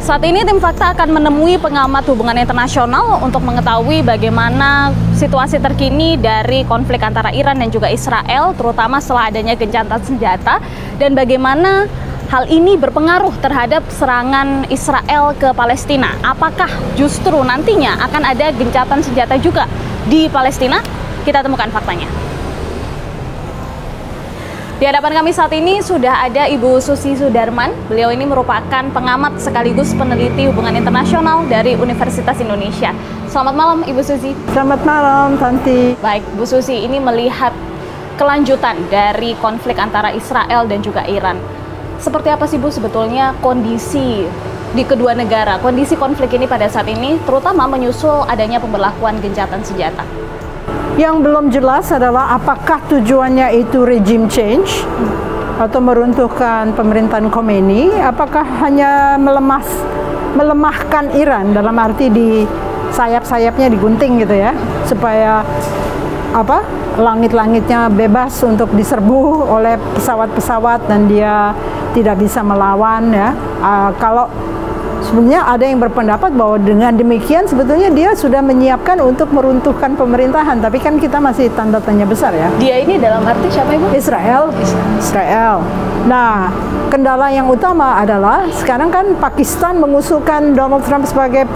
Saat ini tim Fakta akan menemui pengamat hubungan internasional untuk mengetahui bagaimana situasi terkini dari konflik antara Iran dan juga Israel, terutama setelah adanya gencatan senjata, dan bagaimana hal ini berpengaruh terhadap serangan Israel ke Palestina. Apakah justru nantinya akan ada gencatan senjata juga di Palestina? Kita temukan faktanya. Di hadapan kami saat ini sudah ada Ibu Susi Sudarman. Beliau ini merupakan pengamat sekaligus peneliti hubungan internasional dari Universitas Indonesia. Selamat malam Ibu Susi. Selamat malam Tanti. Baik, Bu Susi, ini melihat kelanjutan dari konflik antara Israel dan juga Iran. Seperti apa sih Bu sebetulnya kondisi di kedua negara, kondisi konflik ini pada saat ini, terutama menyusul adanya pemberlakuan gencatan senjata? Yang belum jelas adalah apakah tujuannya itu regime change atau meruntuhkan pemerintahan Khomeini, apakah hanya melemahkan Iran dalam arti di sayap-sayapnya digunting gitu ya, supaya langit-langitnya bebas untuk diserbu oleh pesawat-pesawat dan dia tidak bisa melawan ya. Kalau sebenarnya ada yang berpendapat bahwa dengan demikian sebetulnya dia sudah menyiapkan untuk meruntuhkan pemerintahan, tapi kan kita masih tanda tanya besar ya. Dia ini dalam arti siapa Ibu? Israel. Nah, kendala yang utama adalah sekarang kan Pakistan mengusulkan Donald Trump sebagai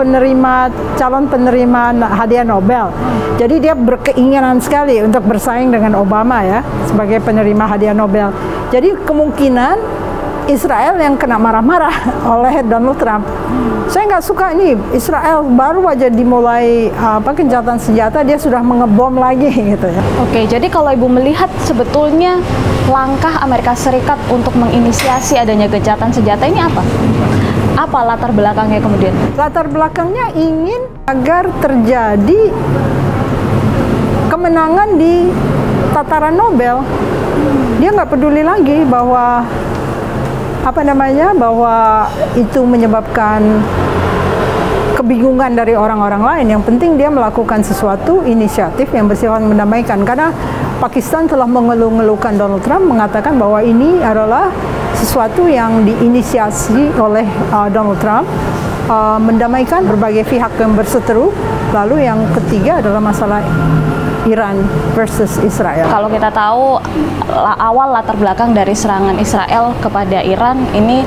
calon penerima hadiah Nobel. Jadi dia berkeinginan sekali untuk bersaing dengan Obama ya sebagai penerima hadiah Nobel. Jadi kemungkinan Israel yang kena marah-marah oleh Donald Trump. Saya nggak suka ini, Israel baru aja dimulai gencatan senjata, dia sudah mengebom lagi gitu ya. Oke, jadi kalau Ibu melihat sebetulnya langkah Amerika Serikat untuk menginisiasi adanya gencatan senjata ini apa? Apa latar belakangnya kemudian? Latar belakangnya ingin agar terjadi kemenangan di tataran Nobel. Dia nggak peduli lagi bahwa bahwa itu menyebabkan kebingungan dari orang-orang lain. Yang penting dia melakukan sesuatu inisiatif yang bersifat mendamaikan. Karena Pakistan telah mengeluh-ngeluhkan Donald Trump, mengatakan bahwa ini adalah sesuatu yang diinisiasi oleh Donald Trump, mendamaikan berbagai pihak yang berseteru. Lalu yang ketiga adalah masalah Iran versus Israel. Kalau kita tahu awal latar belakang dari serangan Israel kepada Iran ini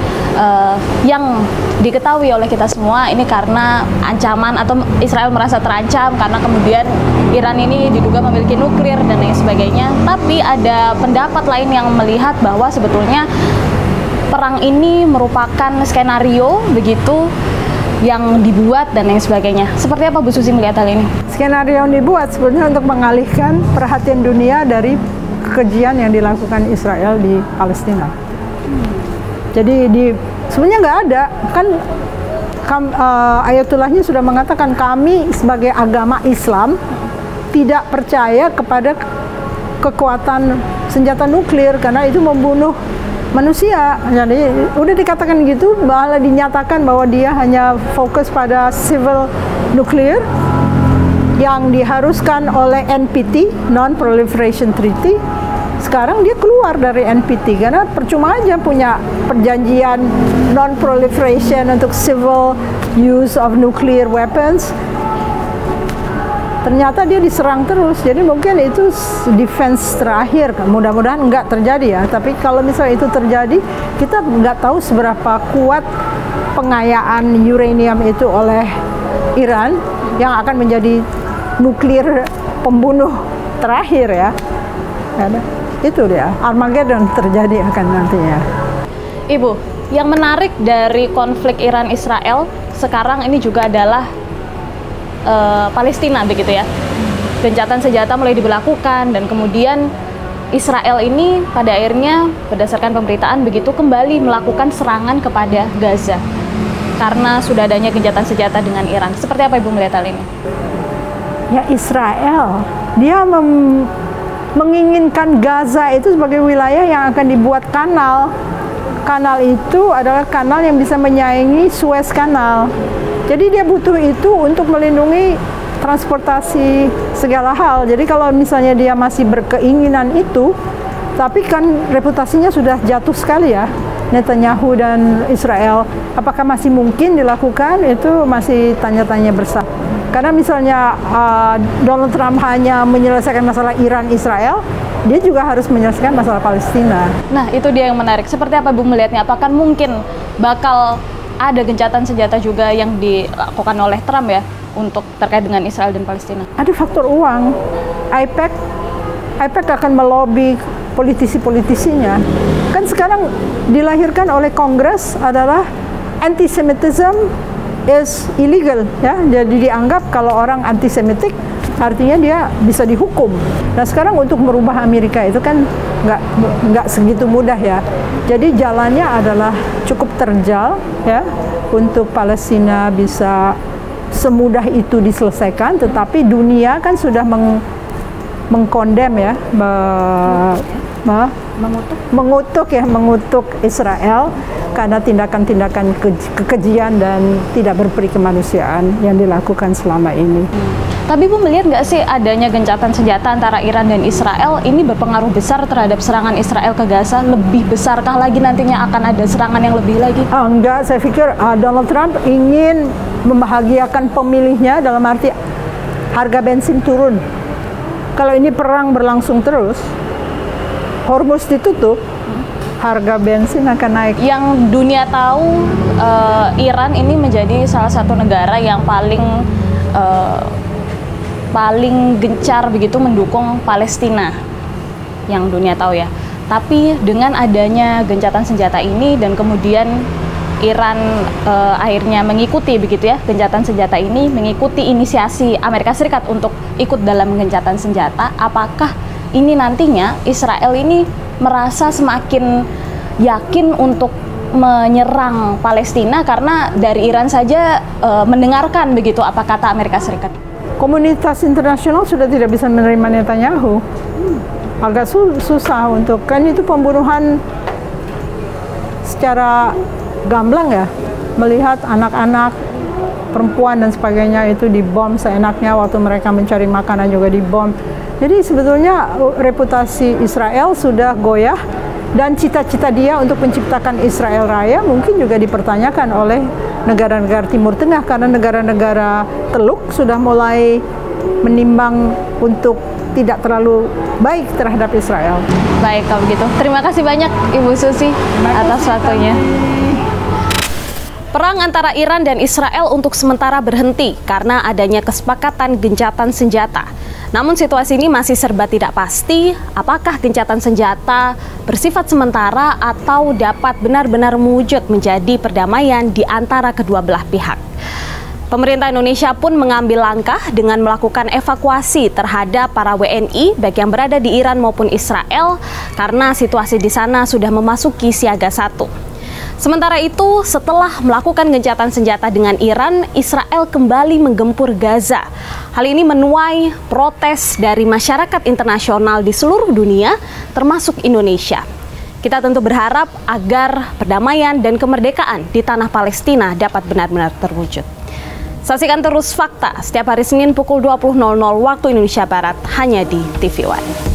yang diketahui oleh kita semua ini karena ancaman atau Israel merasa terancam karena kemudian Iran ini diduga memiliki nuklir dan lain sebagainya. Tapi ada pendapat lain yang melihat bahwa sebetulnya perang ini merupakan skenario begitu yang dibuat dan lain sebagainya. Seperti apa Bu Susi melihat hal ini? Skenario yang dibuat sebenarnya untuk mengalihkan perhatian dunia dari kekejian yang dilakukan Israel di Palestina. Jadi sebenarnya nggak ada kan Ayatullahnya sudah mengatakan kami sebagai agama Islam tidak percaya kepada kekuatan senjata nuklir karena itu membunuh manusia. Jadi udah dikatakan gitu, malah dinyatakan bahwa dia hanya fokus pada civil nuklir yang diharuskan oleh NPT, Non-Proliferation Treaty. Sekarang dia keluar dari NPT karena percuma aja punya perjanjian non-proliferation untuk civil use of nuclear weapons. Ternyata dia diserang terus, jadi mungkin itu defense terakhir. Mudah-mudahan nggak terjadi ya, tapi kalau misalnya itu terjadi, kita nggak tahu seberapa kuat pengayaan uranium itu oleh Iran yang akan menjadi nuklir pembunuh terakhir ya. Itu dia, Armageddon terjadi akan nantinya. Ibu, yang menarik dari konflik Iran-Israel sekarang ini juga adalah Palestina begitu ya. Gencatan senjata mulai diberlakukan dan kemudian Israel ini pada akhirnya berdasarkan pemberitaan begitu kembali melakukan serangan kepada Gaza karena sudah adanya gencatan senjata dengan Iran. Seperti apa Ibu melihat hal ini? Ya, Israel dia menginginkan Gaza itu sebagai wilayah yang akan dibuat kanal. Kanal itu adalah kanal yang bisa menyaingi Suez Canal. Jadi dia butuh itu untuk melindungi transportasi segala hal. Jadi kalau misalnya dia masih berkeinginan itu, tapi kan reputasinya sudah jatuh sekali ya. Netanyahu dan Israel, apakah masih mungkin dilakukan? Itu masih tanya-tanya besar. Karena misalnya Donald Trump hanya menyelesaikan masalah Iran-Israel, dia juga harus menyelesaikan masalah Palestina. Nah, itu dia yang menarik. Seperti apa Bu melihatnya? Apakah mungkin bakal ada gencatan senjata juga yang dilakukan oleh Trump ya untuk terkait dengan Israel dan Palestina? Ada faktor uang. AIPAC akan melobi politisi-politisinya. Kan sekarang dilahirkan oleh Kongres adalah antisemitism is illegal, ya. Jadi dianggap kalau orang antisemitik artinya dia bisa dihukum. Nah sekarang untuk merubah Amerika itu kan nggak segitu mudah ya. Jadi jalannya adalah cukup terjal ya untuk Palestina bisa semudah itu diselesaikan. Tetapi dunia kan sudah mengkondem ya, mengutuk Israel karena tindakan-tindakan kekejian dan tidak berperi kemanusiaan yang dilakukan selama ini. Tapi Bu melihat nggak sih adanya gencatan senjata antara Iran dan Israel ini berpengaruh besar terhadap serangan Israel ke Gaza? Lebih besarkah lagi nantinya akan ada serangan yang lebih lagi? Enggak, saya pikir Donald Trump ingin membahagiakan pemilihnya dalam arti harga bensin turun. Kalau ini perang berlangsung terus, Hormuz ditutup, harga bensin akan naik. Yang dunia tahu, Iran ini menjadi salah satu negara yang paling gencar begitu mendukung Palestina, yang dunia tahu ya. Tapi dengan adanya gencatan senjata ini dan kemudian Iran akhirnya mengikuti begitu ya gencatan senjata ini, mengikuti inisiasi Amerika Serikat untuk ikut dalam gencatan senjata, apakah ini nantinya Israel ini merasa semakin yakin untuk menyerang Palestina karena dari Iran saja mendengarkan begitu apa kata Amerika Serikat? Komunitas internasional sudah tidak bisa menerima Netanyahu. Agak susah untuk, kan itu pembunuhan secara gamblang ya, melihat anak-anak, perempuan dan sebagainya itu dibom seenaknya, waktu mereka mencari makanan juga dibom. Jadi sebetulnya reputasi Israel sudah goyah dan cita-cita dia untuk menciptakan Israel Raya mungkin juga dipertanyakan oleh negara-negara Timur Tengah karena negara-negara Teluk sudah mulai menimbang untuk tidak terlalu baik terhadap Israel. Baik, kalau begitu. Terima kasih banyak Ibu Susi atas waktunya. Perang antara Iran dan Israel untuk sementara berhenti karena adanya kesepakatan gencatan senjata. Namun situasi ini masih serba tidak pasti apakah gencatan senjata bersifat sementara atau dapat benar-benar mewujud menjadi perdamaian di antara kedua belah pihak. Pemerintah Indonesia pun mengambil langkah dengan melakukan evakuasi terhadap para WNI baik yang berada di Iran maupun Israel karena situasi di sana sudah memasuki siaga 1. Sementara itu, setelah melakukan gencatan senjata dengan Iran, Israel kembali menggempur Gaza. Hal ini menuai protes dari masyarakat internasional di seluruh dunia, termasuk Indonesia. Kita tentu berharap agar perdamaian dan kemerdekaan di tanah Palestina dapat benar-benar terwujud. Saksikan terus Fakta setiap hari Senin pukul 20.00 waktu Indonesia Barat hanya di TV One.